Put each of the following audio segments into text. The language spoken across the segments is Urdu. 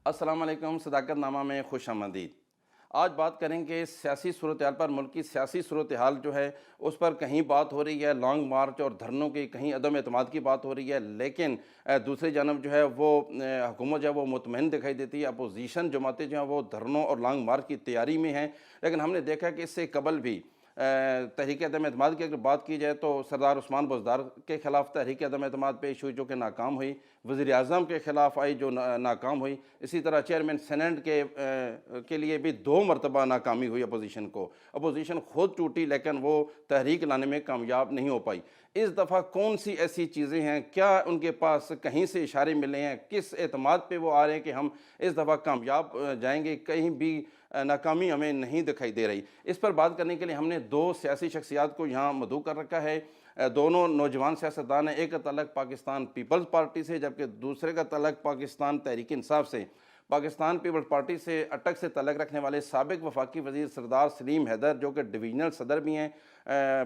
السلام علیکم، صداقت نامہ میں خوش آمدید۔ آج بات کریں کہ سیاسی صورتحال پر، ملک کی سیاسی صورتحال جو ہے اس پر کہیں بات ہو رہی ہے لانگ مارچ اور دھرنوں کی، کہیں عدم اعتماد کی بات ہو رہی ہے، لیکن دوسری جانب جو ہے وہ حکومت جو ہے وہ مطمئن دکھائی دیتی ہے۔ اپوزیشن جماعتیں جو ہیں وہ دھرنوں اور لانگ مارچ کی تیاری میں ہیں، لیکن ہم نے دیکھا کہ اس سے قبل بھی تحریک عدم اعتماد کی اگر بات کی جائے تو سردار عثمان بزدار کے خلاف تحریک عدم اعتماد پیش ہوئی جو کہ ناکام ہوئی، وزیر اعظم کے خلاف آئی جو ناکام ہوئی، اسی طرح چیئرمین سینٹ کے لیے بھی 2 مرتبہ ناکامی ہوئی اپوزیشن کو۔ اپوزیشن خود ٹوٹی لیکن وہ تحریک لانے میں کامیاب نہیں ہو پائی۔ اس دفعہ کون سی ایسی چیزیں ہیں، کیا ان کے پاس کہیں سے اشارے ملے ہیں، کس اعتماد پہ وہ آ رہے ہیں کہ ہم اس دفعہ کامیاب جائیں گے؟ کہیں بھی ناکامی ہمیں نہیں دکھائی دے رہی۔ اس پر بات کرنے کے لیے ہم نے 2 سیاسی شخصیات کو یہاں مدعو کر رکھا ہے۔ دونوں نوجوان سیاستدان ہیں، ایک کا تعلق پاکستان پیپلز پارٹی سے جبکہ دوسرے کا تعلق پاکستان تحریک انصاف سے۔ پاکستان پیپلز پارٹی سے اٹک سے تعلق رکھنے والے سابق وفاقی وزیر سردار سلیم حیدر جو کہ ڈویژنل صدر بھی ہیں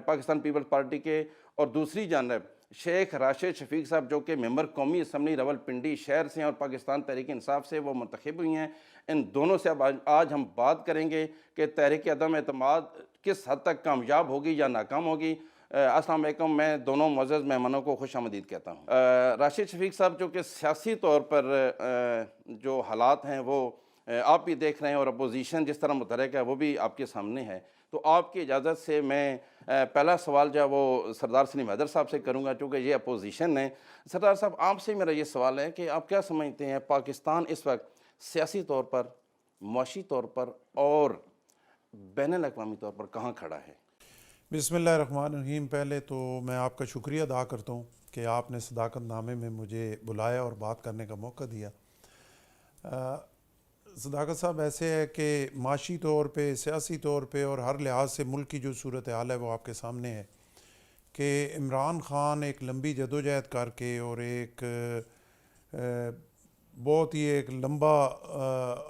پاکستان پیپلز پارٹی کے، اور دوسری جانب شیخ راشد شفیق صاحب جو کہ ممبر قومی اسمبلی راولپنڈی شہر سے ہیں اور پاکستان تحریک انصاف سے وہ منتخب ہوئی ہیں۔ ان دونوں سے آج ہم بات کریں گے کہ تحریک عدم اعتماد کس حد تک کامیاب ہوگی یا ناکام ہوگی۔ السلام علیکم، میں دونوں معزز مہمانوں کو خوش آمدید کہتا ہوں۔ راشد شفیق صاحب جو کہ سیاسی طور پر جو حالات ہیں وہ آپ بھی دیکھ رہے ہیں اور اپوزیشن جس طرح متحرک ہے وہ بھی آپ کے سامنے ہے، تو آپ کی اجازت سے میں پہلا سوال جو ہے وہ سردار سلیم حیدر صاحب سے کروں گا چونکہ یہ اپوزیشن ہے۔ سردار صاحب آپ سے میرا یہ سوال ہے کہ آپ کیا سمجھتے ہیں پاکستان اس وقت سیاسی طور پر، معاشی طور پر اور بین الاقوامی طور پر کہاں کھڑا ہے؟ بسم اللہ الرحمن الرحیم۔ پہلے تو میں آپ کا شکریہ ادا کرتا ہوں کہ آپ نے صداقت نامے میں مجھے بلایا اور بات کرنے کا موقع دیا۔ صداقت صاحب، ایسے ہے کہ معاشی طور پہ، سیاسی طور پہ اور ہر لحاظ سے ملک کی جو صورتحال ہے وہ آپ کے سامنے ہے کہ عمران خان ایک لمبی جدوجہد کر کے اور ایک بہت ہی ایک لمبا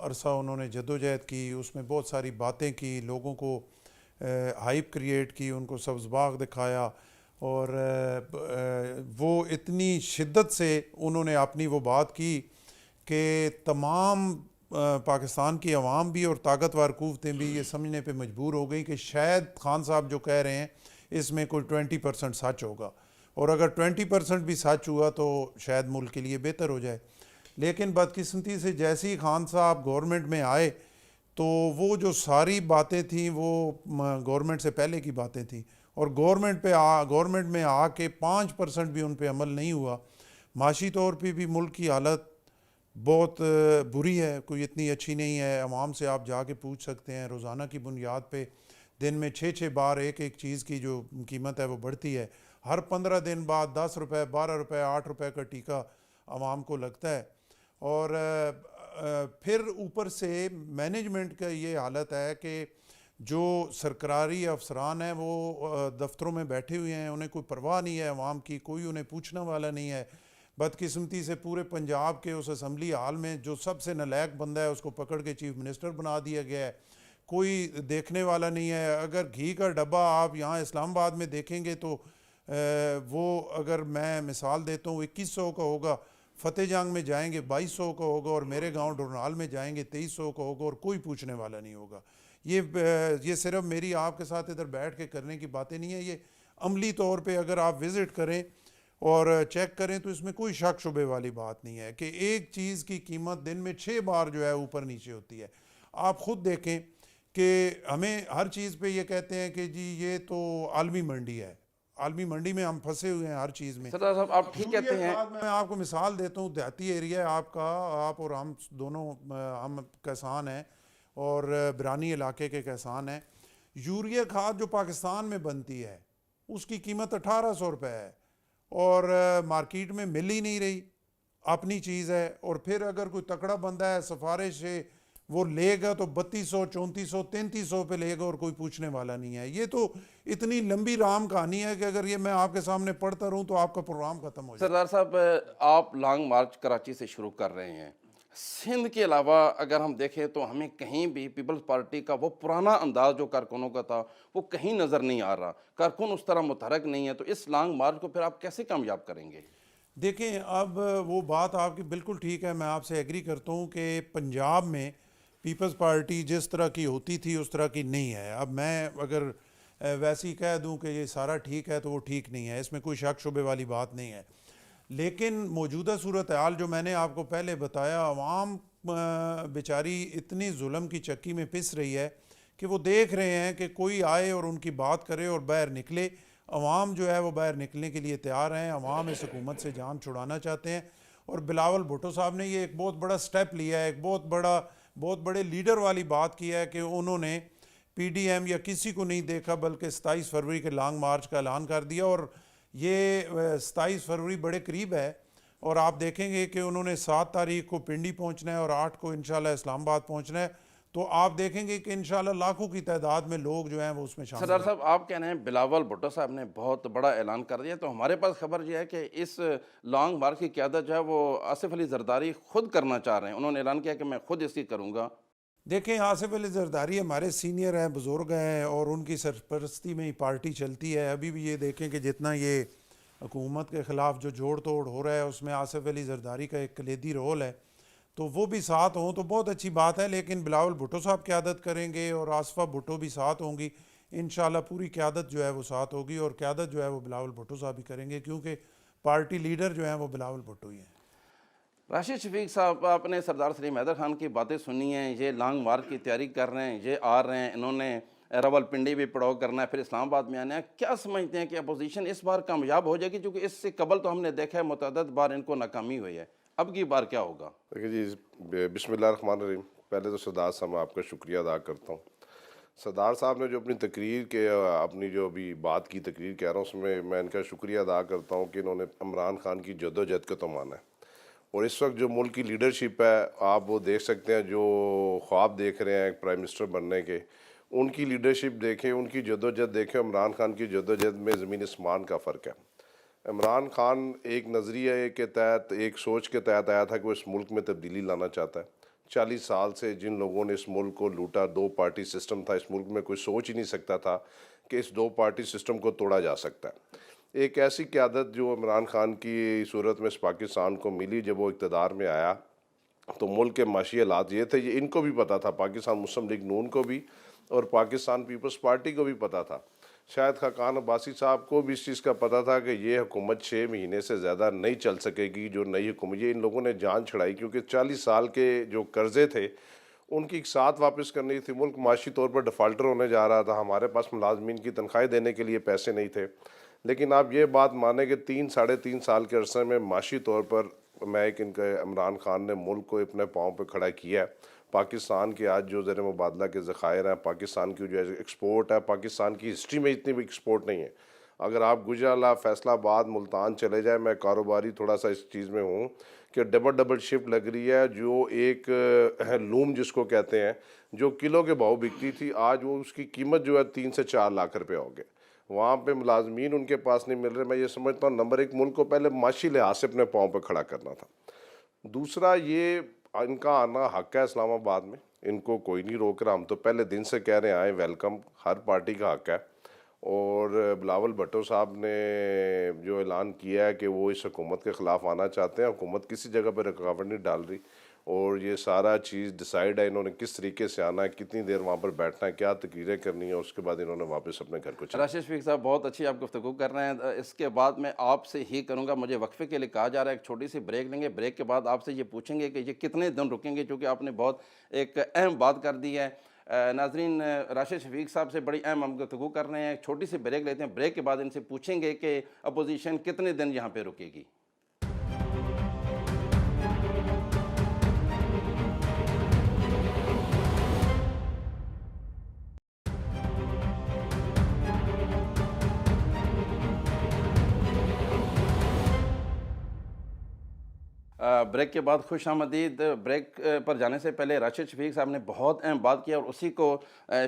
عرصہ انہوں نے جدوجہد کی، اس میں بہت ساری باتیں کی، لوگوں کو ہائپ کریٹ کی، ان کو سبز باغ دکھایا، اور وہ اتنی شدت سے انہوں نے اپنی وہ بات کی کہ تمام پاکستان کی عوام بھی اور طاقتور قوتیں بھی یہ سمجھنے پہ مجبور ہو گئی کہ شاید خان صاحب جو کہہ رہے ہیں اس میں کوئی 20% سچ ہوگا، اور اگر 20% بھی سچ ہوا تو شاید ملک کے لیے بہتر ہو جائے۔ لیکن بدقسمتی سے جیسے ہی خان صاحب گورنمنٹ میں آئے تو وہ جو ساری باتیں تھیں وہ گورنمنٹ سے پہلے کی باتیں تھیں، اور گورنمنٹ میں آ کے 5% بھی ان پہ عمل نہیں ہوا۔ معاشی طور پہ بھی ملک کی حالت بہت بری ہے، کوئی اتنی اچھی نہیں ہے۔ عوام سے آپ جا کے پوچھ سکتے ہیں، روزانہ کی بنیاد پہ دن میں 6 بار ایک چیز کی جو قیمت ہے وہ بڑھتی ہے۔ ہر 15 دن بعد 10 روپے، 12 روپے، 8 روپے کا ٹیکہ عوام کو لگتا ہے، اور پھر اوپر سے مینجمنٹ کا یہ حالت ہے کہ جو سرکاری افسران ہیں وہ دفتروں میں بیٹھے ہوئے ہیں، انہیں کوئی پرواہ نہیں ہے عوام کی، کوئی انہیں پوچھنے والا نہیں ہے۔ بدقسمتی سے پورے پنجاب کے اس اسمبلی ہال میں جو سب سے نالائق بندہ ہے اس کو پکڑ کے چیف منسٹر بنا دیا گیا ہے، کوئی دیکھنے والا نہیں ہے۔ اگر گھی کا ڈبہ آپ یہاں اسلام آباد میں دیکھیں گے تو وہ اگر میں مثال دیتا ہوں 2100 کا ہوگا، فتح جنگ میں جائیں گے 2200 کا ہوگا، اور میرے گاؤں ڈورنال میں جائیں گے 2300 کا ہوگا، اور کوئی پوچھنے والا نہیں ہوگا۔ یہ صرف میری آپ کے ساتھ ادھر بیٹھ کے کرنے کی باتیں نہیں ہیں، یہ عملی طور پہ اگر آپ وزٹ کریں اور چیک کریں تو اس میں کوئی شک شبے والی بات نہیں ہے کہ ایک چیز کی قیمت دن میں 6 بار جو ہے اوپر نیچے ہوتی ہے۔ آپ خود دیکھیں کہ ہمیں ہر چیز پہ یہ کہتے ہیں کہ جی یہ تو عالمی منڈی ہے، عالمی منڈی میں ہم پھنسے ہوئے ہیں ہر چیز میں۔ سردار صاحب آپ ٹھیک کہتے ہیں۔ میں آپ کو مثال دیتا ہوں، دیہاتی ایریا ہے آپ کا، آپ اور ہم دونوں ہم کسان ہیں اور برانی علاقے کے کسان ہیں۔ یوریا کھاد جو پاکستان میں بنتی ہے اس کی قیمت 1800 روپے ہے، اور مارکیٹ میں مل ہی نہیں رہی، اپنی چیز ہے، اور پھر اگر کوئی تکڑا بندہ ہے سفارش سے وہ لے گا تو 3200، 3400، 3300 پہ لے گا، اور کوئی پوچھنے والا نہیں ہے۔ یہ تو اتنی لمبی رام کہانی ہے کہ اگر یہ میں آپ کے سامنے پڑھتا رہوں تو آپ کا پروگرام ختم ہو جائے۔ سردار صاحب آپ لانگ مارچ کراچی سے شروع کر رہے ہیں، سندھ کے علاوہ اگر ہم دیکھیں تو ہمیں کہیں بھی پیپلز پارٹی کا وہ پرانا انداز جو کارکنوں کا تھا وہ کہیں نظر نہیں آ رہا، کارکن اس طرح متحرک نہیں ہے، تو اس لانگ مارچ کو پھر آپ کیسے کامیاب کریں گے؟ دیکھیں اب وہ بات آپ کی بالکل ٹھیک ہے، میں آپ سے ایگری کرتا ہوں کہ پنجاب میں پیپلز پارٹی جس طرح کی ہوتی تھی اس طرح کی نہیں ہے. اب میں اگر ویسے ہی کہہ دوں کہ یہ سارا ٹھیک ہے تو وہ ٹھیک نہیں ہے، اس میں کوئی شک شبے والی بات نہیں ہے. لیکن موجودہ صورتحال جو میں نے آپ کو پہلے بتایا، عوام بیچاری اتنی ظلم کی چکی میں پس رہی ہے کہ وہ دیکھ رہے ہیں کہ کوئی آئے اور ان کی بات کرے اور باہر نکلے. عوام جو ہے وہ باہر نکلنے کے لیے تیار ہیں، عوام اس حکومت سے جان چھڑانا چاہتے ہیں. اور بلاول بھٹو صاحب نے یہ ایک بہت بڑا سٹیپ لیا ہے، ایک بہت بڑے لیڈر والی بات کی ہے کہ انہوں نے پی ڈی ایم یا کسی کو نہیں دیکھا بلکہ 27 فروری کے لانگ مارچ کا اعلان کر دیا. اور یہ 27 فروری بڑے قریب ہے، اور آپ دیکھیں گے کہ انہوں نے 7 تاریخ کو پنڈی پہنچنا ہے اور 8 کو انشاءاللہ اسلام آباد پہنچنا ہے. تو آپ دیکھیں گے کہ انشاءاللہ لاکھوں کی تعداد میں لوگ جو ہیں وہ اس میں شامل سردار ہیں. صاحب آپ کہہ رہے ہیں بلاول بھٹو صاحب نے بہت بڑا اعلان کر دیا، تو ہمارے پاس خبر یہ ہے کہ اس لانگ مارچ کی قیادت جو ہے وہ آصف علی زرداری خود کرنا چاہ رہے ہیں. انہوں نے اعلان کیا کہ میں خود اس کی کروں گا. دیکھیں آصف علی زرداری ہمارے سینئر ہیں، بزرگ ہیں، اور ان کی سرپرستی میں ہی پارٹی چلتی ہے. ابھی بھی یہ دیکھیں کہ جتنا یہ حکومت کے خلاف جو جوڑ توڑ ہو رہا ہے اس میں آصف علی زرداری کا ایک کلیدی رول ہے. تو وہ بھی ساتھ ہوں تو بہت اچھی بات ہے. لیکن بلاول بھٹو صاحب قیادت کریں گے اور آصفہ بھٹو بھی ساتھ ہوں گی. انشاءاللہ پوری قیادت جو ہے وہ ساتھ ہوگی، اور قیادت جو ہے وہ بلاول بھٹو صاحب ہی کریں گے، کیونکہ پارٹی لیڈر جو ہیں وہ بلاول بھٹو ہی ہیں. راشد شفیق صاحب، آپ نے سردار سلیم حیدر خان کی باتیں سنی ہیں، یہ لانگ مارچ کی تیاری کر رہے ہیں، یہ آ رہے ہیں، انہوں نے راول پنڈی بھی پڑاؤ کرنا ہے، پھر اسلام آباد میں آنا ہے. کیا سمجھتے ہیں کہ اپوزیشن اس بار کامیاب ہو جائے گی؟ کیونکہ اس سے قبل تو ہم نے دیکھا ہے متعدد بار ان کو ناکامی ہوئی ہے، اب کی بار کیا ہوگا؟ دیکھیے جی، بسم اللہ الرحمن الرحیم. پہلے تو سردار صاحب میں آپ کا شکریہ ادا کرتا ہوں. سردار صاحب نے جو اپنی تقریر کے اپنی جو ابھی بات کی تقریر کہہ رہا ہوں، اس میں ان کا شکریہ ادا کرتا ہوں کہ انہوں نے عمران خان کی جدوجہد کو تو مانا ہے. اور اس وقت جو ملک کی لیڈرشپ ہے، آپ وہ دیکھ سکتے ہیں، جو خواب دیکھ رہے ہیں ایک پرائم منسٹر بننے کے، ان کی لیڈرشپ دیکھیں، ان کی جدوجہد دیکھیں. عمران خان کی جدوجہد میں زمین آسمان کا فرق ہے. عمران خان ایک نظریے کے تحت، ایک سوچ کے تحت آیا تھا کہ وہ اس ملک میں تبدیلی لانا چاہتا ہے. 40 سال سے جن لوگوں نے اس ملک کو لوٹا، 2 پارٹی سسٹم تھا اس ملک میں، کوئی سوچ ہی نہیں سکتا تھا کہ اس 2 پارٹی سسٹم کو توڑا جا سکتا ہے. ایک ایسی قیادت جو عمران خان کی صورت میں اس پاکستان کو ملی، جب وہ اقتدار میں آیا تو ملک کے معاشی حالات یہ تھے، یہ ان کو بھی پتا تھا، پاکستان مسلم لیگ نون کو بھی اور پاکستان پیپلز پارٹی کو بھی پتا تھا. شاید خاقان عباسی صاحب کو بھی اس چیز کا پتا تھا کہ یہ حکومت 6 مہینے سے زیادہ نہیں چل سکے گی. جو نئی حکومت، یہ ان لوگوں نے جان چھڑائی، کیونکہ 40 سال کے جو قرضے تھے ان کی ایک ساتھ واپس کرنی تھی. ملک معاشی طور پر ڈیفالٹر ہونے جا رہا تھا، ہمارے پاس ملازمین کی تنخواہیں دینے کے لیے پیسے نہیں تھے. لیکن آپ یہ بات مانیں کہ 3 ساڑھے 3 سال کے عرصے میں معاشی طور پر ان کے عمران خان نے ملک کو اپنے پاؤں پہ کھڑا کیا ہے. پاکستان کے آج جو زر مبادلہ کے ذخائر ہیں، پاکستان کی جو ایکسپورٹ ہے، پاکستان کی ہسٹری میں اتنی بھی ایکسپورٹ نہیں ہے. اگر آپ گجرالہ، فیصل آباد، ملتان چلے جائیں، میں کاروباری تھوڑا سا اس چیز میں ہوں کہ ڈبل شفٹ لگ رہی ہے. جو ایک لوم جس کو کہتے ہیں، جو کلو کے بھاؤ بکتی تھی، آج وہ اس کی قیمت جو ہے 3 سے 4 لاکھ روپے ہو گئے. وہاں پہ ملازمین ان کے پاس نہیں مل رہے. میں یہ سمجھتا ہوں نمبر 1، ملک کو پہلے معاشی لحاظ سے اپنے پاؤں پہ کھڑا کرنا تھا. دوسرا، یہ ان کا آنا حق ہے اسلام آباد میں، ان کو کوئی نہیں روک رہا. ہم تو پہلے دن سے کہہ رہے ہیں آئیں، ویلکم، ہر پارٹی کا حق ہے. اور بلاول بھٹو صاحب نے جو اعلان کیا ہے کہ وہ اس حکومت کے خلاف آنا چاہتے ہیں، حکومت کسی جگہ پہ رکاوٹ نہیں ڈال رہی. اور یہ سارا چیز ڈیسائیڈ ہے انہوں نے کس طریقے سے آنا ہے، کتنی دیر وہاں پر بیٹھنا ہے، کیا تقریریں کرنی ہے، اس کے بعد انہوں نے واپس اپنے گھر کو چلنا. راشد شفیق صاحب، بہت اچھی آپ گفتگو کر رہے ہیں. اس کے بعد میں آپ سے ہی کروں گا، مجھے وقفے کے لیے کہا جا رہا ہے، ایک چھوٹی سی بریک لیں گے. بریک کے بعد آپ سے یہ پوچھیں گے کہ یہ کتنے دن رکیں گے، چونکہ آپ نے بہت ایک اہم بات کر دی ہے. ناظرین، راشد شفیق صاحب سے بڑی اہم ہم گفتگو کر رہے ہیں. ایک چھوٹی سی بریک لیتے ہیں، بریک کے بعد ان سے پوچھیں گے کہ اپوزیشن کتنے دن یہاں پہ رکے گی. بریک کے بعد خوش آمدید. بریک پر جانے سے پہلے راشد شفیق صاحب نے بہت اہم بات کیا، اور اسی کو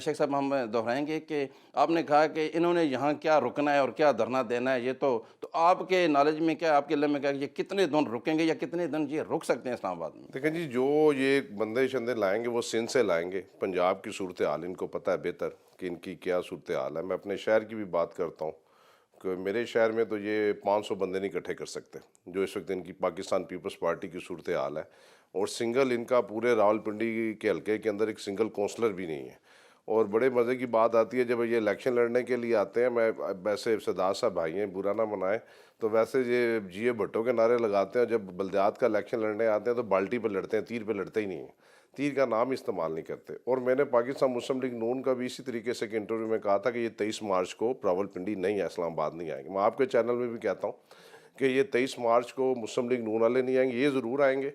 شیخ صاحب ہم دہرائیں گے کہ آپ نے کہا کہ انہوں نے یہاں کیا رکنا ہے اور کیا دھرنا دینا ہے. یہ تو آپ کے نالج میں کیا، آپ کے علم میں کیا، یہ کتنے دن رکیں گے یا کتنے دن یہ رک سکتے ہیں اسلام آباد میں؟ دیکھیں جی، جو یہ بندے شندے لائیں گے وہ سندھ سے لائیں گے. پنجاب کی صورتحال ان کو پتہ ہے بہتر کہ ان کی کیا صورتحال ہے. میں اپنے شہر کی بھی بات کرتا ہوں میرے شہر میں تو یہ 500 بندے نہیں اکٹھے کر سکتے جو اس وقت ان کی پاکستان پیپلز پارٹی کی صورتحال ہے، اور سنگل ان کا پورے راولپنڈی کے حلقے کے اندر ایک سنگل کونسلر بھی نہیں ہے۔ اور بڑے مزے کی بات آتی ہے جب یہ الیکشن لڑنے کے لیے آتے ہیں، میں ویسے سردار صاحب بھائی ہیں، برا نہ منائیں، تو ویسے یہ جی اے بھٹو کے نعرے لگاتے ہیں، جب بلدیات کا الیکشن لڑنے آتے ہیں تو بالٹی پہ لڑتے ہیں، تیر پہ لڑتے ہی نہیں ہیں، تیر کا نام استعمال نہیں کرتے۔ اور میں نے پاکستان مسلم لیگ نون کا بھی اسی طریقے سے کہ انٹرویو میں کہا تھا کہ یہ 23 مارچ کو راولپنڈی نہیں ہے، اسلام آباد نہیں آئیں گے۔ میں آپ کے چینل میں بھی کہتا ہوں کہ یہ 23 مارچ کو مسلم لیگ نون والے نہیں آئیں گے، یہ ضرور آئیں گے۔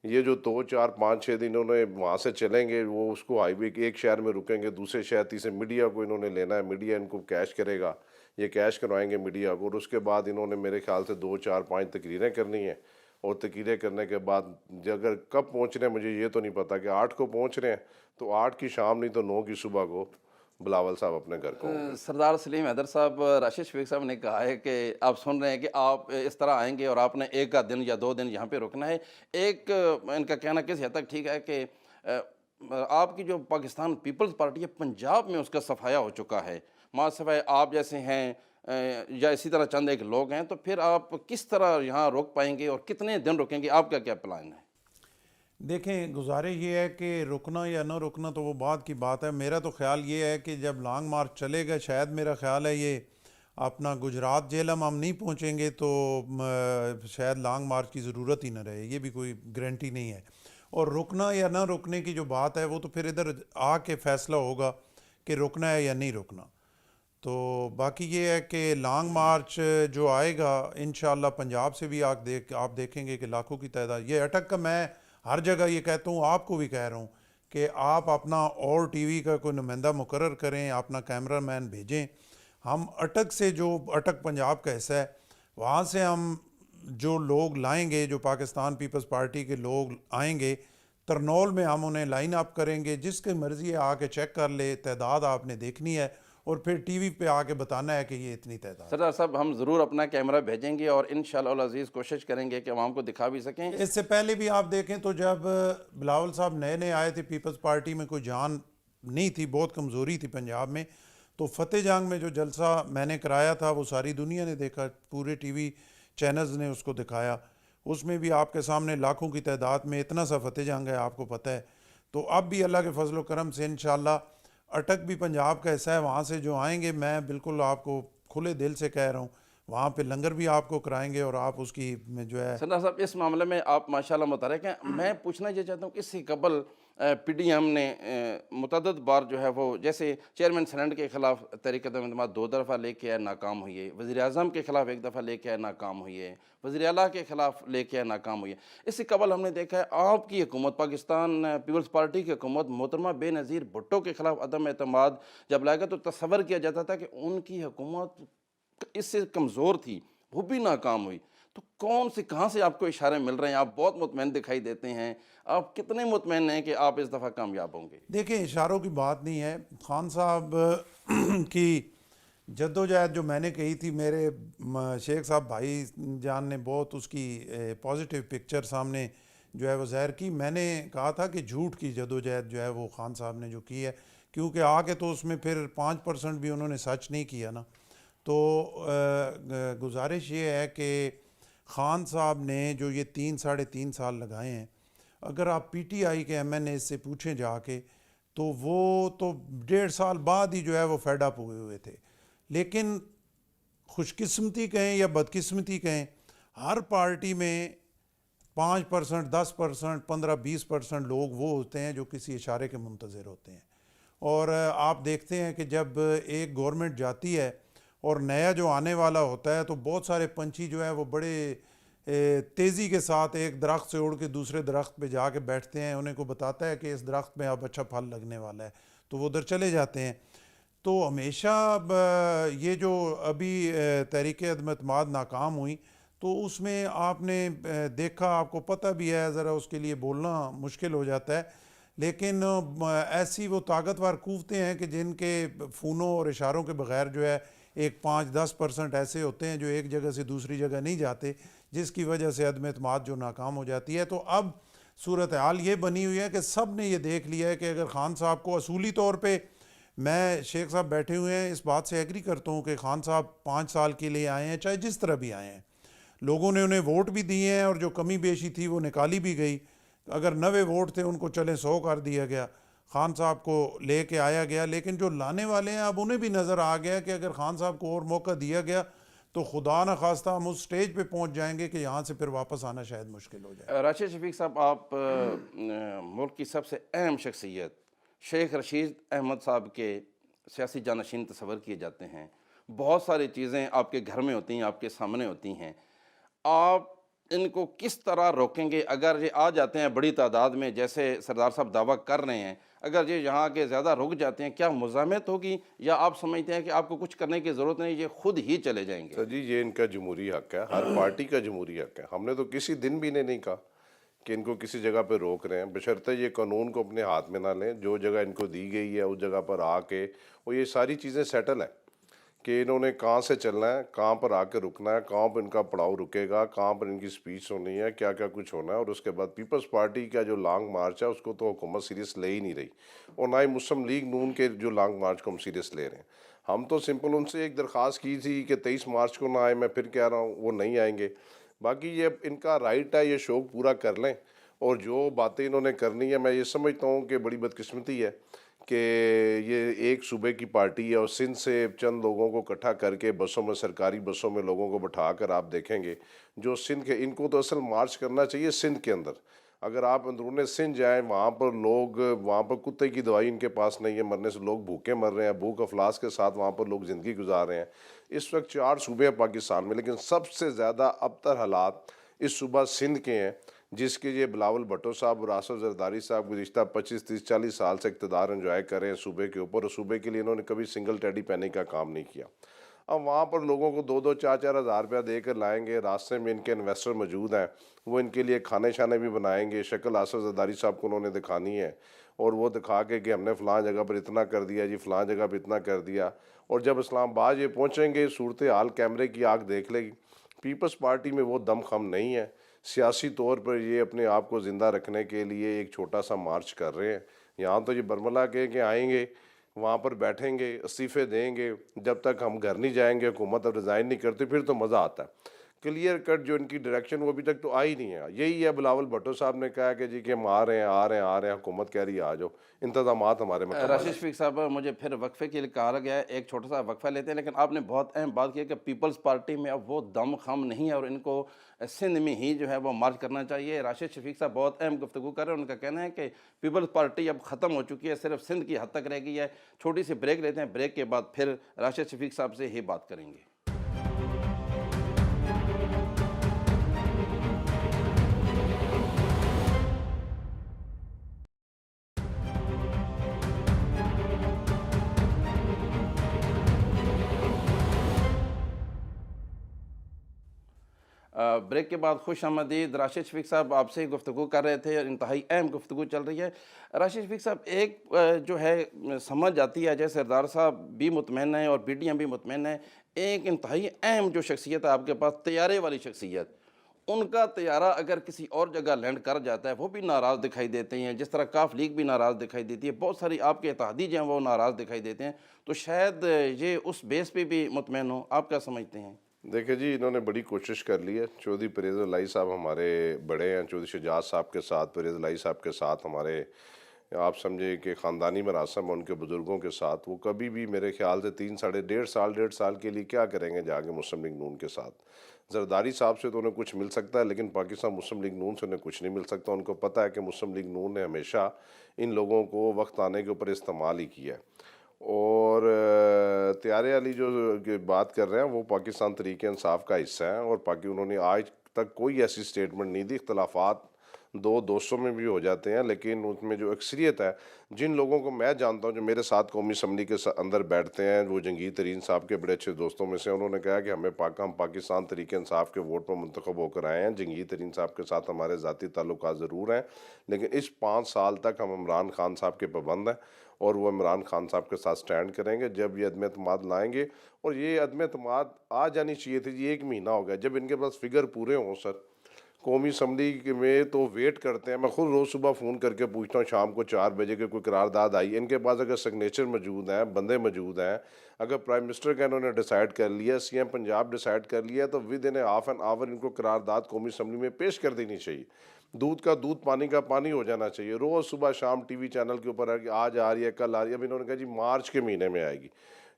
یہ جو 2 4 5 6 دن انہوں نے وہاں سے چلیں گے، وہ اس کو ہائی وے ایک شہر میں رکیں گے، دوسرے شہر، تیسرے میڈیا کو انہوں نے لینا ہے، میڈیا ان کو کیش کرے گا، یہ کیش کروائیں گے میڈیا کو، اور اس کے بعد انہوں نے میرے خیال سے 2 4 5 تقریریں کرنی ہیں، اور تقریریں کرنے کے بعد اگر کب پہنچ رہے ہیں مجھے یہ تو نہیں پتا کہ 8 کو پہنچ رہے ہیں تو 8 کی شام نہیں تو 9 کی صبح کو بلاول صاحب اپنے گھر کو ہوں گے۔ سردار سلیم حیدر صاحب، راشد شفیق صاحب نے کہا ہے کہ آپ سن رہے ہیں کہ آپ اس طرح آئیں گے اور آپ نے ایک کا دن یا 2 دن یہاں پہ رکنا ہے۔ ایک ان کا کہنا کس حد تک ٹھیک ہے کہ آپ کی جو پاکستان پیپلز پارٹی ہے پنجاب میں اس کا صفایا ہو چکا ہے، ماں صفایا آپ جیسے ہیں یا اسی طرح چند ایک لوگ ہیں، تو پھر آپ کس طرح یہاں روک پائیں گے اور کتنے دن رکیں گے؟ آپ کا کیا پلان ہے؟ دیکھیں، گزارش یہ ہے کہ رکنا یا نہ رکنا تو وہ بعد کی بات ہے۔ میرا تو خیال یہ ہے کہ جب لانگ مارچ چلے گا، شاید میرا خیال ہے یہ اپنا گجرات جیلم ہم نہیں پہنچیں گے تو شاید لانگ مارچ کی ضرورت ہی نہ رہے، یہ بھی کوئی گارنٹی نہیں ہے۔ اور رکنا یا نہ رکنے کی جو بات ہے وہ تو پھر ادھر آ کے فیصلہ ہوگا کہ رکنا ہے یا نہیں رکنا۔ تو باقی یہ ہے کہ لانگ مارچ جو آئے گا انشاءاللہ پنجاب سے بھی آپ دیکھیں گے کہ لاکھوں کی تعداد، یہ اٹک کا میں ہر جگہ یہ کہتا ہوں، آپ کو بھی کہہ رہا ہوں کہ آپ اپنا اور ٹی وی کا کوئی نمائندہ مقرر کریں، اپنا کیمرہ مین بھیجیں، ہم اٹک سے جو اٹک پنجاب کا حصہ ہے وہاں سے ہم جو لوگ لائیں گے، جو پاکستان پیپلز پارٹی کے لوگ آئیں گے ترنول میں، ہم انہیں لائن اپ کریں گے، جس کی مرضی ہے آ کے چیک کر لے، تعداد آپ نے دیکھنی ہے اور پھر ٹی وی پہ آ کے بتانا ہے کہ یہ اتنی تعداد۔ سردار صاحب ہم ضرور اپنا کیمرہ بھیجیں گے اور انشاءاللہ العزیز کوشش کریں گے کہ عوام کو دکھا بھی سکیں۔ اس سے پہلے بھی آپ دیکھیں تو جب بلاول صاحب نئے نئے آئے تھے پیپلز پارٹی میں، کوئی جان نہیں تھی، بہت کمزوری تھی پنجاب میں، تو فتح جنگ میں جو جلسہ میں نے کرایا تھا وہ ساری دنیا نے دیکھا، پورے ٹی وی چینلز نے اس کو دکھایا، اس میں بھی آپ کے سامنے لاکھوں کی تعداد میں اتنا سا فتح جنگ ہے، آپ کو پتہ ہے۔ تو اب بھی اللہ کے فضل و کرم سے انشاءاللہ اٹک بھی پنجاب کا حصہ ہے، وہاں سے جو آئیں گے میں بالکل آپ کو کھلے دل سے کہہ رہا ہوں وہاں پہ لنگر بھی آپ کو کرائیں گے اور آپ اس کی جو ہے۔ سردار صاحب اس معاملے میں آپ ماشاءاللہ متحرک ہیں، میں پوچھنا یہ چاہتا ہوں کہ اس سے قبل پی ڈی ایم نے متعدد بار جو ہے وہ جیسے چیئرمین سینٹ کے خلاف تحریک عدم اعتماد 2 دفعہ لے کے آئے، ناکام ہوئی ہے، وزیر اعظم کے خلاف 1 دفعہ لے کے آئے، ناکام ہوئی ہے، وزیر اعلیٰ کے خلاف لے کے آئے، ناکام ہوئی ہے۔ اس سے قبل ہم نے دیکھا ہے آپ کی حکومت، پاکستان پیپلز پارٹی کی حکومت محترمہ بے نظیر بھٹو کے خلاف عدم اعتماد جب لائے گا تو تصور کیا جاتا تھا کہ ان کی حکومت اس سے کمزور تھی، وہ بھی ناکام ہوئی۔ تو کون سے کہاں سے آپ کو اشارے مل رہے ہیں؟ آپ بہت مطمئن دکھائی دیتے ہیں، آپ کتنے مطمئن ہیں کہ آپ اس دفعہ کامیاب ہوں گے؟ دیکھیں، اشاروں کی بات نہیں ہے، خان صاحب کی جدوجہد جو میں نے کہی تھی، میرے شیخ صاحب بھائی جان نے بہت اس کی پازیٹیو پکچر سامنے جو ہے وہ ظاہر کی۔ میں نے کہا تھا کہ جھوٹ کی جدوجہد جو ہے وہ خان صاحب نے جو کی ہے، کیونکہ آگے تو اس میں پھر 5% بھی انہوں نے سچ نہیں کیا نا۔ تو گزارش یہ ہے کہ خان صاحب نے جو یہ 3 سال لگائے ہیں، اگر آپ پی ٹی آئی کے ایم این اے سے پوچھیں جا کے تو وہ تو 1.5 سال بعد ہی جو ہے وہ فیڈ اپ ہوئے تھے۔ لیکن خوش قسمتی کہیں یا بدقسمتی کہیں، ہر پارٹی میں 5%، 10%، 15-20% لوگ وہ ہوتے ہیں جو کسی اشارے کے منتظر ہوتے ہیں۔ اور آپ دیکھتے ہیں کہ جب ایک گورنمنٹ جاتی ہے اور نیا جو آنے والا ہوتا ہے تو بہت سارے پنچھی جو ہیں وہ بڑے تیزی کے ساتھ ایک درخت سے اڑ کے دوسرے درخت پہ جا کے بیٹھتے ہیں، انہیں کو بتاتا ہے کہ اس درخت میں اب اچھا پھل لگنے والا ہے، تو وہ ادھر چلے جاتے ہیں۔ تو ہمیشہ یہ جو ابھی تحریک عدم اعتماد ناکام ہوئی تو اس میں آپ نے دیکھا، آپ کو پتہ بھی ہے، ذرا اس کے لیے بولنا مشکل ہو جاتا ہے، لیکن ایسی وہ طاقتور قوتیں ہیں کہ جن کے فونوں اور اشاروں کے بغیر جو ہے ایک 5-10% ایسے ہوتے ہیں جو ایک جگہ سے دوسری جگہ نہیں جاتے، جس کی وجہ سے عدم اعتماد جو ناکام ہو جاتی ہے۔ تو اب صورتحال یہ بنی ہوئی ہے کہ سب نے یہ دیکھ لیا ہے کہ اگر خان صاحب کو اصولی طور پہ میں شیخ صاحب بیٹھے ہوئے ہیں اس بات سے ایگری کرتا ہوں کہ خان صاحب 5 سال کے لیے آئے ہیں، چاہے جس طرح بھی آئے ہیں، لوگوں نے انہیں ووٹ بھی دیے ہیں اور جو کمی بیشی تھی وہ نکالی بھی گئی. اگر 90 ووٹ تھے ان کو چلے 100 کر دیا گیا، خان صاحب کو لے کے آیا گیا. لیکن جو لانے والے ہیں اب انہیں بھی نظر آ گیا کہ اگر خان صاحب کو اور موقع دیا گیا تو خدا نہ خواستہ ہم اس سٹیج پہ پہنچ جائیں گے کہ یہاں سے پھر واپس آنا شاید مشکل ہو جائے. راشد شفیق صاحب، آپ ملک کی سب سے اہم شخصیت شیخ رشید احمد صاحب کے سیاسی جانشین تصور کیے جاتے ہیں. بہت ساری چیزیں آپ کے گھر میں ہوتی ہیں، آپ کے سامنے ہوتی ہیں. آپ ان کو کس طرح روکیں گے اگر یہ آ جاتے ہیں بڑی تعداد میں جیسے سردار صاحب دعویٰ کر رہے ہیں؟ اگر یہ یہاں کے زیادہ رک جاتے ہیں کیا مزاحمت ہوگی، یا آپ سمجھتے ہیں کہ آپ کو کچھ کرنے کی ضرورت نہیں، یہ خود ہی چلے جائیں گے؟ سر جی، یہ ان کا جمہوری حق ہے، ہر پارٹی کا جمہوری حق ہے. ہم نے تو کسی دن بھی نہیں کہا کہ ان کو کسی جگہ پہ روک رہے ہیں، بشرطے یہ قانون کو اپنے ہاتھ میں نہ لیں. جو جگہ ان کو دی گئی ہے اس جگہ پر آ کے وہ یہ ساری چیزیں سیٹل ہیں کہ انہوں نے کہاں سے چلنا ہے، کہاں پر آ کے رکنا ہے، کہاں پر ان کا پڑاؤ رکے گا، کہاں پر ان کی سپیچ ہونی ہے، کیا کیا کچھ ہونا ہے. اور اس کے بعد پیپلز پارٹی کا جو لانگ مارچ ہے اس کو تو حکومت سیریس لے ہی نہیں رہی، اور نہ ہی مسلم لیگ نون کے جو لانگ مارچ کو ہم سیریس لے رہے ہیں. ہم تو سمپل ان سے ایک درخواست کی تھی کہ 23 مارچ کو نہ آئے. میں پھر کہہ رہا ہوں وہ نہیں آئیں گے. باقی یہ ان کا رائٹ ہے، یہ شوق پورا کر لیں، اور جو باتیں انہوں نے کرنی ہے. میں یہ سمجھتا ہوں کہ بڑی بدقسمتی ہے کہ یہ ایک صوبے کی پارٹی ہے اور سندھ سے چند لوگوں کو اکٹھا کر کے بسوں میں، سرکاری بسوں میں لوگوں کو بٹھا کر آپ دیکھیں گے جو سندھ کے، ان کو تو اصل مارچ کرنا چاہیے سندھ کے اندر. اگر آپ اندرون سندھ جائیں وہاں پر لوگ، وہاں پر کتے کی دوائی ان کے پاس نہیں ہے، مرنے سے لوگ بھوکے مر رہے ہیں، بھوک افلاس کے ساتھ وہاں پر لوگ زندگی گزار رہے ہیں. اس وقت 4 صوبے ہیں پاکستان میں، لیکن سب سے زیادہ ابتر حالات اس صوبہ سندھ کے ہیں، جس کے یہ بلاول بھٹو صاحب اور آصف زرداری صاحب گزشتہ 25 30 40 سال سے اقتدار انجوائے کر رہے ہیں صوبے کے اوپر، اور صوبے کے لیے انہوں نے کبھی سنگل ٹیڈی پہنے کا کام نہیں کیا. اب وہاں پر لوگوں کو 2 2 4 4 ہزار روپیہ دے کر لائیں گے. راستے میں ان کے انویسٹر موجود ہیں، وہ ان کے لیے کھانے شانے بھی بنائیں گے. شکل آصف زرداری صاحب کو انہوں نے دکھانی ہے، اور وہ دکھا کے کہ ہم نے فلاں جگہ پر اتنا کر دیا جی، فلاں جگہ پر اتنا کر دیا. اور جب اسلام آباد یہ پہنچیں گے صورتحال کیمرے کی آنکھ دیکھ لے گی. پیپلز پارٹی میں وہ دم خم نہیں ہے. سیاسی طور پر یہ اپنے آپ کو زندہ رکھنے کے لیے ایک چھوٹا سا مارچ کر رہے ہیں. یہاں تو یہ برملا کہہ کے آئیں گے، وہاں پر بیٹھیں گے، استعفے دیں گے. جب تک ہم گھر نہیں جائیں گے، حکومت اب ریزائن نہیں کرتی، پھر تو مزہ آتا ہے. کلیئر کٹ جو ان کی ڈائریکشن وہ ابھی تک تو آئی نہیں ہے. یہی ہے بلاول بھٹو صاحب نے کہا کہ جی کہ ہم آ رہے ہیں آ رہے ہیں آ رہے ہیں، حکومت کہہ رہی ہے آ جاؤ. انتظامات ہمارے مکمل راشد ہیں. شفیق صاحب، مجھے پھر وقفے کے لیے کہا گیا ہے، ایک چھوٹا سا وقفہ لیتے ہیں. لیکن آپ نے بہت اہم بات کی کہ پیپلز پارٹی میں اب وہ دم خم نہیں ہے اور ان کو سندھ میں ہی جو ہے وہ مارچ کرنا چاہیے. راشد شفیق صاحب بہت اہم گفتگو کر رہے ہیں. ان کا کہنا ہے کہ پیپلز پارٹی اب ختم ہو چکی ہے، صرف سندھ کی حد تک رہ گئی ہے. چھوٹی سی بریک لیتے ہیں، بریک کے بعد پھر راشد شفیق صاحب سے ہی بات کریں گے. بریک کے بعد خوش آمدید. راشد شفیق صاحب آپ سے گفتگو کر رہے تھے، انتہائی اہم گفتگو چل رہی ہے. راشد شفیق صاحب، ایک جو ہے سمجھ آتی ہے، جیسے سردار صاحب بھی مطمئن ہیں اور پی ٹی ایم بھی مطمئن ہے. ایک انتہائی اہم جو شخصیت ہے آپ کے پاس، طیارے والی شخصیت، ان کا طیارہ اگر کسی اور جگہ لینڈ کر جاتا ہے وہ بھی ناراض دکھائی دیتے ہیں، جس طرح کاف لیگ بھی ناراض دکھائی دیتی ہے، بہت ساری آپ کے اتحادی جو ہیں وہ ناراض دکھائی دیتے ہیں. تو شاید یہ اس بیس پہ بھی مطمئن ہوں. آپ کیا سمجھتے ہیں؟ دیکھیں جی، انہوں نے بڑی کوشش کر لی ہے. چودھری پرویز الہی صاحب ہمارے بڑے ہیں، چودھری شجاعت صاحب کے ساتھ، پرویز الہی صاحب کے ساتھ ہمارے آپ سمجھے کہ خاندانی مراسم ان کے بزرگوں کے ساتھ. وہ کبھی بھی میرے خیال سے 3 ساڑھے 1.5 سال کے لیے کیا کریں گے جا کے مسلم لیگ نون کے ساتھ. زرداری صاحب سے تو انہیں کچھ مل سکتا ہے، لیکن پاکستان مسلم لیگ نون سے انہیں کچھ نہیں مل سکتا. ان کو پتہ ہے کہ مسلم لیگ نون نے ہمیشہ ان لوگوں کو وقت آنے کے اوپر استعمال ہی کیا ہے. اور طیارے علی جو بات کر رہے ہیں وہ پاکستان تحریک انصاف کا حصہ ہیں، اور انہوں نے آج تک کوئی ایسی سٹیٹمنٹ نہیں دی. اختلافات دوستوں میں بھی ہو جاتے ہیں، لیکن اس میں جو اکثریت ہے، جن لوگوں کو میں جانتا ہوں جو میرے ساتھ قومی اسمبلی کے اندر بیٹھتے ہیں، وہ جنگیر ترین صاحب کے بڑے اچھے دوستوں میں سے، انہوں نے کہا کہ ہم پاکستان تحریک انصاف کے ووٹ پر منتخب ہو کر آئے ہیں. جنگیر ترین صاحب کے ساتھ ہمارے ذاتی تعلقات ضرور ہیں، لیکن اس 5 سال تک ہم عمران خان صاحب کے پابند ہیں، اور وہ عمران خان صاحب کے ساتھ سٹینڈ کریں گے. جب یہ عدم اعتماد لائیں گے، اور یہ عدم اعتماد آ جانی چاہیے تھی جی، 1 مہینہ ہو گیا. جب ان کے پاس فگر پورے ہوں سر، قومی اسمبلی میں تو ویٹ کرتے ہیں. میں خود روز صبح فون کر کے پوچھتا ہوں شام کو 4 بجے کہ کوئی قرارداد آئی. ان کے پاس اگر سگنیچر موجود ہیں, بندے موجود ہیں, اگر پرائم منسٹر کا انہوں نے ڈیسائیڈ کر لیا, سی ایم پنجاب ڈیسائیڈ کر لیا, تو with in half an hour ان کو قرارداد قومی اسمبلی میں پیش کر دینی چاہیے. دودھ کا دودھ, پانی کا پانی ہو جانا چاہیے. روز صبح شام ٹی وی چینل کے اوپر ہے کہ آج آ رہی ہے, کل آ رہی ہے. اب انہوں نے کہا جی مارچ کے مہینے میں آئے گی.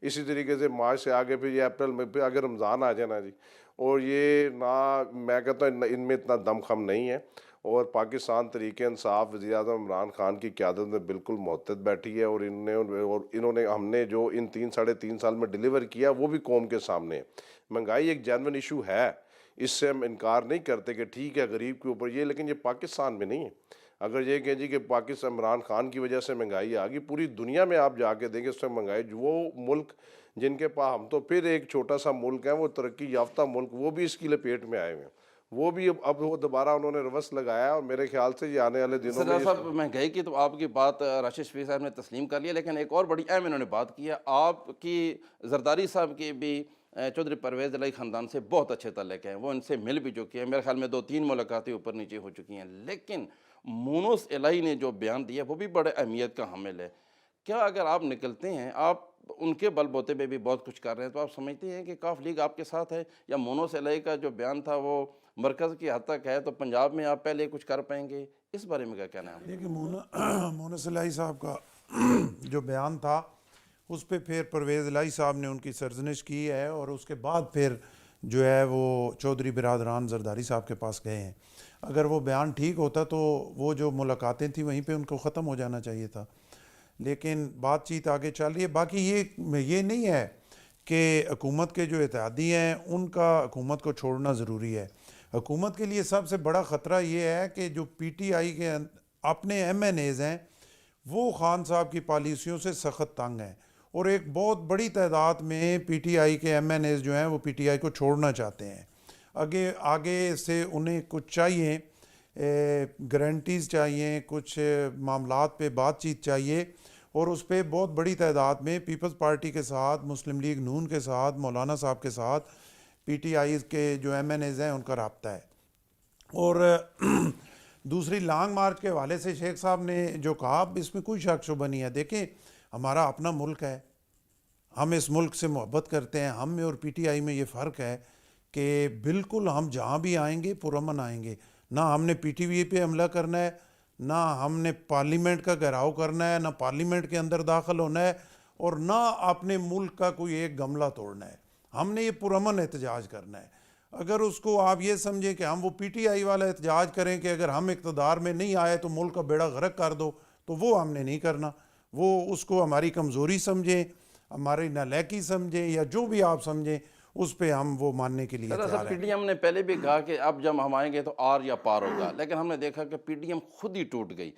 اسی طریقے سے مارچ سے آگے پھر یہ اپریل میں پھر اگر رمضان آ جائے نا جی, اور یہ نہ, میں کہتا ہوں ان میں اتنا دم خم نہیں ہے. اور پاکستان تحریک انصاف وزیر اعظم عمران خان کی قیادت میں بالکل محتاط بیٹھی ہے, اور انہوں نے ہم نے جو ان 3 سال میں ڈیلیور کیا وہ بھی قوم کے سامنے ہے. مہنگائی ایک جینوئن ایشو ہے, اس سے ہم انکار نہیں کرتے کہ ٹھیک ہے غریب کے اوپر یہ, لیکن یہ پاکستان میں نہیں ہے. اگر یہ کہیں جی کہ پاکستان عمران خان کی وجہ سے مہنگائی آ گئی, پوری دنیا میں آپ جا کے دیکھیں اس سے مہنگائی, وہ ملک جن کے پاس, ہم تو پھر ایک چھوٹا سا ملک ہے, وہ ترقی یافتہ ملک, وہ بھی اس کی لپیٹ میں آئے ہوئے ہیں. وہ بھی اب وہ دوبارہ انہوں نے ریورس لگایا, اور میرے خیال سے یہ آنے والے دنوں میں سردار صاحب مہنگائی کی تو آپ کی بات راشد شفیق صاحب نے تسلیم کر لیا, لیکن ایک اور بڑی اہم انہوں نے بات کی ہے. آپ کی زرداری صاحب کی بھی چودھری پرویز الہی خاندان سے بہت اچھے تعلق ہیں, وہ ان سے مل بھی چکی ہیں, میرے خیال میں 2-3 ملاقاتیں اوپر نیچے ہو چکی ہیں. لیکن مونس الہی نے جو بیان دیا وہ بھی بڑے اہمیت کا حامل ہے. کیا اگر آپ نکلتے ہیں, آپ ان کے بل بوتے پہ بھی بہت کچھ کر رہے ہیں, تو آپ سمجھتے ہیں کہ کاف لیگ آپ کے ساتھ ہے, یا مونس الہی کا جو بیان تھا وہ مرکز کی حد تک ہے, تو پنجاب میں آپ پہلے کچھ کر پائیں گے؟ اس بارے میں کیا کہنا ہے؟ دیکھیں مونس الہی صاحب کا جو بیان تھا اس پہ پھر پرویز الہی صاحب نے ان کی سرزنش کی ہے, اور اس کے بعد پھر جو ہے وہ چودھری برادران زرداری صاحب کے پاس گئے ہیں. اگر وہ بیان ٹھیک ہوتا تو وہ جو ملاقاتیں تھیں وہیں پہ ان کو ختم ہو جانا چاہیے تھا, لیکن بات چیت آگے چل رہی ہے. باقی یہ نہیں ہے کہ حکومت کے جو اتحادی ہیں ان کا حکومت کو چھوڑنا ضروری ہے. حکومت کے لیے سب سے بڑا خطرہ یہ ہے کہ جو پی ٹی آئی کے اپنے ایم این ایز ہیں وہ خان صاحب کی پالیسیوں سے سخت تنگ ہیں, اور ایک بہت بڑی تعداد میں پی ٹی آئی کے ایم این ایز جو ہیں وہ پی ٹی آئی کو چھوڑنا چاہتے ہیں. آگے سے انہیں کچھ چاہیے, گارنٹیز چاہیے, کچھ معاملات پہ بات چیت چاہیے, اور اس پہ بہت بڑی تعداد میں پیپلز پارٹی کے ساتھ, مسلم لیگ نون کے ساتھ, مولانا صاحب کے ساتھ پی ٹی آئی کے جو ایم این ایز ہیں ان کا رابطہ ہے. اور دوسری لانگ مارچ کے حوالے سے شیخ صاحب نے جو کہا, اس میں کوئی شک شبہ نہیں ہے. دیکھیں ہمارا اپنا ملک ہے, ہم اس ملک سے محبت کرتے ہیں. ہم میں اور پی ٹی آئی میں یہ فرق ہے کہ بالکل ہم جہاں بھی آئیں گے پرامن آئیں گے. نہ ہم نے پی ٹی وی پہ حملہ کرنا ہے, نہ ہم نے پارلیمنٹ کا گھیراؤ کرنا ہے, نہ پارلیمنٹ کے اندر داخل ہونا ہے, اور نہ اپنے ملک کا کوئی ایک گملہ توڑنا ہے. ہم نے یہ پرامن احتجاج کرنا ہے. اگر اس کو آپ یہ سمجھیں کہ ہم وہ پی ٹی آئی والا احتجاج کریں کہ اگر ہم اقتدار میں نہیں آئے تو ملک کا بیڑا غرق کر دو, تو وہ ہم نے نہیں کرنا. وہ اس کو ہماری کمزوری سمجھیں, ہماری نالاحقی سمجھیں, یا جو بھی آپ سمجھیں, اس پہ ہم وہ ماننے کے لیے تیار پی ہیں. ڈی ایم نے پہلے بھی کہا کہ اب جب ہم آئیں گے تو آر یا پار ہوگا, لیکن ہم نے دیکھا کہ پی ڈی ایم خود ہی ٹوٹ گئی.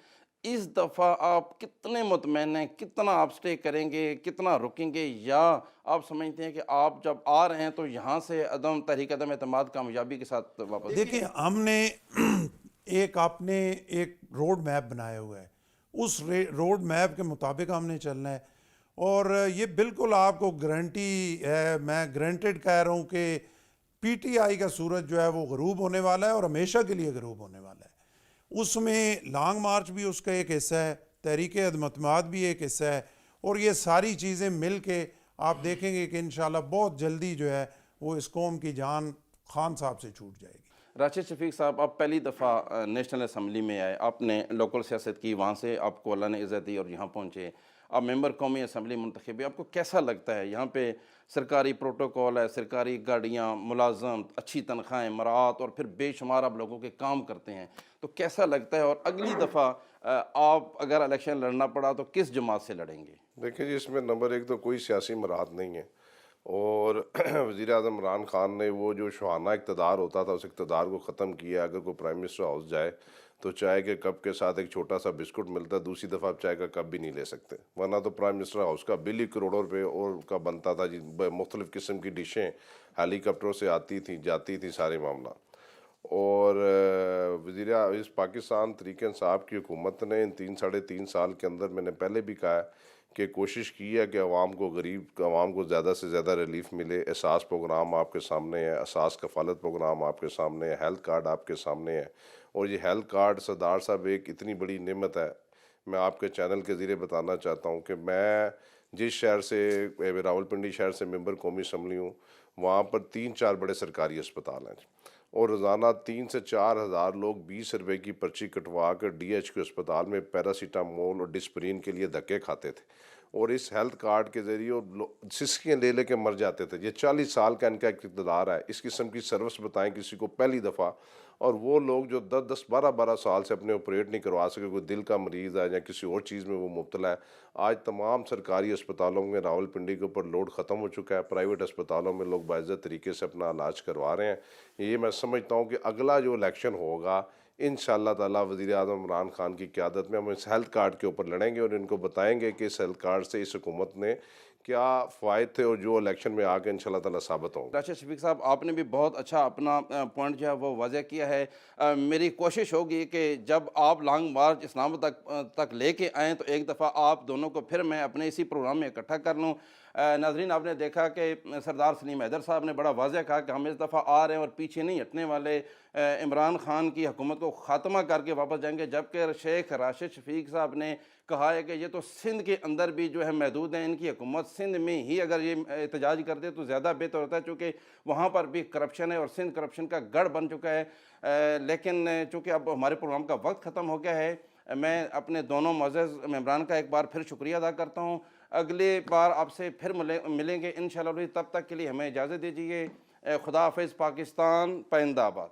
اس دفعہ آپ کتنے مطمئن ہیں, کتنا آپ سٹے کریں گے, کتنا رکیں گے, یا آپ سمجھتے ہیں کہ آپ جب آ رہے ہیں تو یہاں سے تحریک عدم اعتماد کامیابی کے ساتھ واپس؟ دیکھیں ہم نے ایک روڈ میپ بنایا ہوا ہے, اس روڈ میپ کے مطابق ہم نے چلنا ہے. اور یہ بالکل آپ کو گارنٹی ہے, میں گرانٹیڈ کہہ رہا ہوں کہ پی ٹی آئی کا سورج جو ہے وہ غروب ہونے والا ہے, اور ہمیشہ کے لیے غروب ہونے والا ہے. اس میں لانگ مارچ بھی اس کا ایک حصہ ہے, تحریک عدم اعتماد بھی ایک حصہ ہے, اور یہ ساری چیزیں مل کے آپ دیکھیں گے کہ انشاءاللہ بہت جلدی جو ہے وہ اس قوم کی جان خان صاحب سے چھوٹ جائے گی. راشد شفیق صاحب, آپ پہلی دفعہ نیشنل اسمبلی میں آئے, آپ نے لوکل سیاست کی, وہاں سے آپ کو اللہ نے عزت دی اور یہاں پہنچے, آپ ممبر قومی اسمبلی منتخب ہوئے. آپ کو کیسا لگتا ہے یہاں پہ سرکاری پروٹوکول ہے, سرکاری گاڑیاں, ملازم, اچھی تنخواہیں, مراعات, اور پھر بے شمار آپ لوگوں کے کام کرتے ہیں, تو کیسا لگتا ہے؟ اور اگلی دفعہ آپ اگر الیکشن لڑنا پڑا تو کس جماعت سے لڑیں گے؟ دیکھیں جی, اس میں نمبر 1 تو کوئی سیاسی مراحت نہیں ہے, اور وزیر اعظم عمران خان نے وہ جو شاہانہ اقتدار ہوتا تھا اس اقتدار کو ختم کیا. اگر کوئی پرائم منسٹر ہاؤس جائے تو چائے کے کپ کے ساتھ ایک چھوٹا سا بسکٹ ملتا ہے, دوسری دفعہ آپ چائے کا کپ بھی نہیں لے سکتے, ورنہ تو پرائم منسٹر ہاؤس کا بل ہی کروڑوں روپے اور کا بنتا تھا جی. مختلف قسم کی ڈشیں ہیلی کاپٹروں سے آتی تھیں, جاتی تھیں, سارے معاملہ. اور اس پاکستان تحریک انصاف کی حکومت نے ان 3 ساڑھے 3 سال کے اندر, میں نے پہلے بھی کہا ہے کہ کوشش کی ہے کہ عوام کو غریب عوام کو زیادہ سے زیادہ ریلیف ملے. احساس پروگرام آپ کے سامنے ہے, اساس کفالت پروگرام آپ کے سامنے ہے, ہیلتھ کارڈ آپ کے سامنے ہے. اور یہ ہیلتھ کارڈ سردار صاحب ایک اتنی بڑی نعمت ہے. میں آپ کے چینل کے ذریعے بتانا چاہتا ہوں کہ میں جس شہر سے راولپنڈی شہر سے ممبر قومی اسمبلی ہوں, وہاں پر 3-4 بڑے سرکاری اسپتال ہیں, اور روزانہ 3 سے 4 ہزار لوگ 20 روپے کی پرچی کٹوا کر ڈی ایچ کے اسپتال میں پیراسیٹامول اور ڈسپرین کے لیے دھکے کھاتے تھے, اور اس ہیلتھ کارڈ کے ذریعے سسکیاں لے کے مر جاتے تھے. یہ 40 سال کا ان کا اقتدار ہے. اس قسم کی سروس بتائیں کسی کو پہلی دفعہ, اور وہ لوگ جو 10-12 سال سے اپنے آپریٹ نہیں کروا سکے, کوئی دل کا مریض ہے یا کسی اور چیز میں وہ مبتلا ہے, آج تمام سرکاری اسپتالوں میں راولپنڈی کے اوپر لوڈ ختم ہو چکا ہے. پرائیویٹ اسپتالوں میں لوگ باعزت طریقے سے اپنا علاج کروا رہے ہیں. یہ میں سمجھتا ہوں کہ اگلا جو الیکشن ہوگا انشاءاللہ تعالیٰ وزیر اعظم عمران خان کی قیادت میں ہم اس ہیلتھ کارڈ کے اوپر لڑیں گے, اور ان کو بتائیں گے کہ اس ہیلتھ کارڈ سے اس حکومت نے کیا فوائد تھے, اور جو الیکشن میں آ کے انشاءاللہ تعالیٰ ثابت ہوں گے. راشد شفیق صاحب, آپ نے بھی بہت اچھا اپنا پوائنٹ جو ہے وہ واضح کیا ہے. میری کوشش ہوگی کہ جب آپ لانگ مارچ اسلام آباد تک لے کے آئیں تو ایک دفعہ آپ دونوں کو پھر میں اپنے اسی پروگرام میں اکٹھا کر لوں. ناظرین, آپ نے دیکھا کہ سردار سلیم حیدر صاحب نے بڑا واضح کہا کہ ہم اس دفعہ آ رہے ہیں اور پیچھے نہیں ہٹنے والے, عمران خان کی حکومت کو خاتمہ کر کے واپس جائیں گے. جبکہ شیخ راشد شفیق صاحب نے کہا ہے کہ یہ تو سندھ کے اندر بھی جو ہے محدود ہیں, ان کی حکومت سندھ میں ہی اگر یہ احتجاج کر دے تو زیادہ بہتر ہوتا ہے, چونکہ وہاں پر بھی کرپشن ہے اور سندھ کرپشن کا گڑھ بن چکا ہے. لیکن چونکہ اب ہمارے پروگرام کا وقت ختم ہو گیا ہے, میں اپنے دونوں معزز ممبران کا ایک بار پھر شکریہ ادا کرتا ہوں. اگلی بار آپ سے پھر ملیں گے انشاءاللہ. تب تک کے لیے ہمیں اجازت دیجیے. خدا حافظ. پاکستان پائندہ آباد.